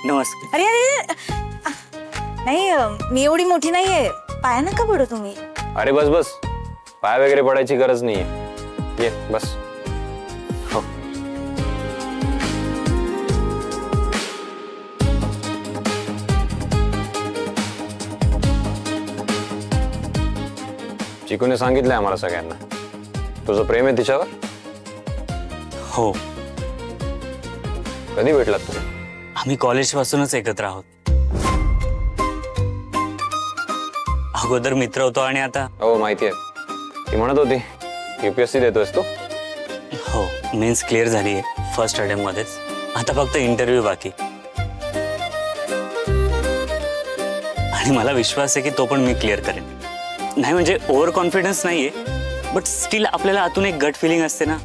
नमस्कार. अरे अरे नाही, मी एवढी मोठी नाहीये, पाया नका पडू तुम्ही. अरे बस बस, पाया वगैरे पडायची गरज नाहीये. ये बस. हो. चिकूने सांगितलंय आम्हाला सगळ्यांना, तुझं प्रेम आहे तिच्यावर. हो. कधी भेटलात तुम्ही? आम्ही कॉलेज पासूनच एकत्र आहोत. अगोदर मित्र होतो आणि आता. हो माहिती आहे, ती म्हणत होती UPSC देतोयस तू. हो, मेन्स क्लिअर झाली आहे फर्स्ट अटेम्प्ट मध्येच. आता फक्त इंटरव्ह्यू बाकी. आणि मला विश्वास आहे की तो पण मी क्लिअर करेन. नाही म्हणजे ओव्हर कॉन्फिडन्स नाहीये, बट स्टील आपल्याला आतून एक गट फिलिंग असते ना.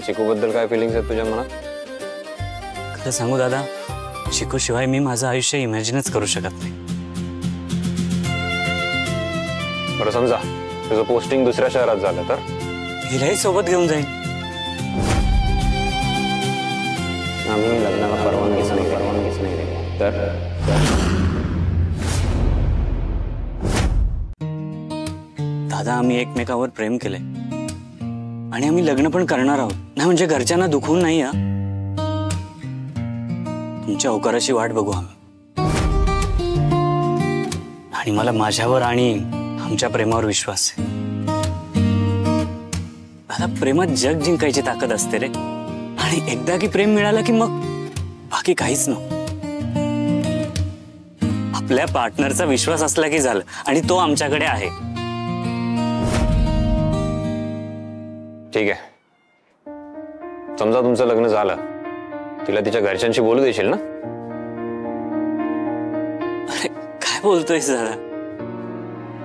चिकू बद्दल काय फिलिंग्स आहेत तुझ्या मनात? खरं सांगू दादा, चिकू शिवाय मी माझं आयुष्य इमॅजिनच करू शकत नाही. बरं समजा तुझं पोस्टिंग दुसऱ्या शहरात झालं तर? हिलाही सोबत घेऊन जाईन. आम्ही लग्नाला परवानगीच नाही तर दादा, आम्ही एकमेकावर प्रेम केलंय आणि आम्ही लग्न पण करणार आहोत. नाही म्हणजे घरच्यांना दुखवून नाही. तुमच्या होकाराची वाट बघू आम्ही. आणि मला माझ्यावर आणि आमच्या प्रेमावर विश्वास आहे. दादा, प्रेमात जग जिंकायची ताकद असते रे. आणि एकदा की प्रेम मिळालं की मग बाकी काहीच नको. आपल्या पार्टनरचा विश्वास असला की झालं, आणि तो आमच्याकडे आहे. ठीक आहे, समजा तुमचं लग्न झालं, तिला तिच्या घरच्यांशी बोलू देशील ना? अरे काय बोलतोयस दादा,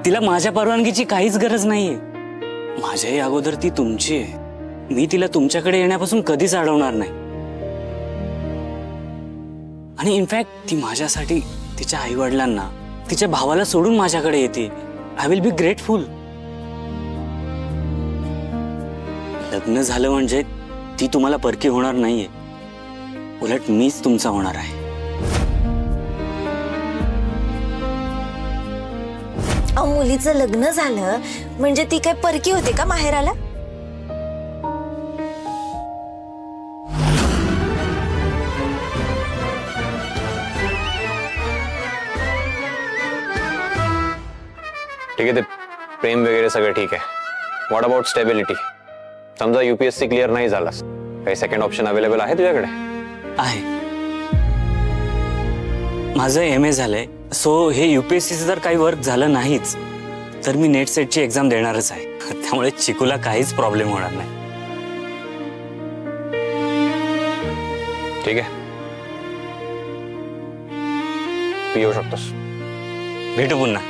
तिला माझ्या परवानगीची काहीच गरज नाहीये. माझ्याही अगोदर ती तुमची आहे. मी तिला तुमच्याकडे येण्यापासून कधीच अडवणार नाही. आणि इनफॅक्ट ती माझ्यासाठी तिच्या आई वडिलांना, तिच्या भावाला सोडून माझ्याकडे येते. I will be grateful. लग्न झालं म्हणजे ती तुम्हाला परकी होणार नाहीये, उलट मीच तुमचा होणार आहे. मुलीचं लग्न झालं म्हणजे ती काय परकी होते का माहेराला? ठीक आहे, ते प्रेम वगैरे सगळं ठीक आहे. What about stability? समजा UPSC क्लिअर नाही झालास, काही सेकंड ऑप्शन अवेलेबल आहे तुझ्याकडे? आहे. माझं MA झालंय, सो हे UPSCचं जर काही वर्क झालं नाहीच तर मी नेट सेटची एक्झाम देणारच आहे. त्यामुळे चिकूला काहीच प्रॉब्लेम होणार नाही. ठीक आहे, तू येऊ शकतोस. भेटू पुन्हा.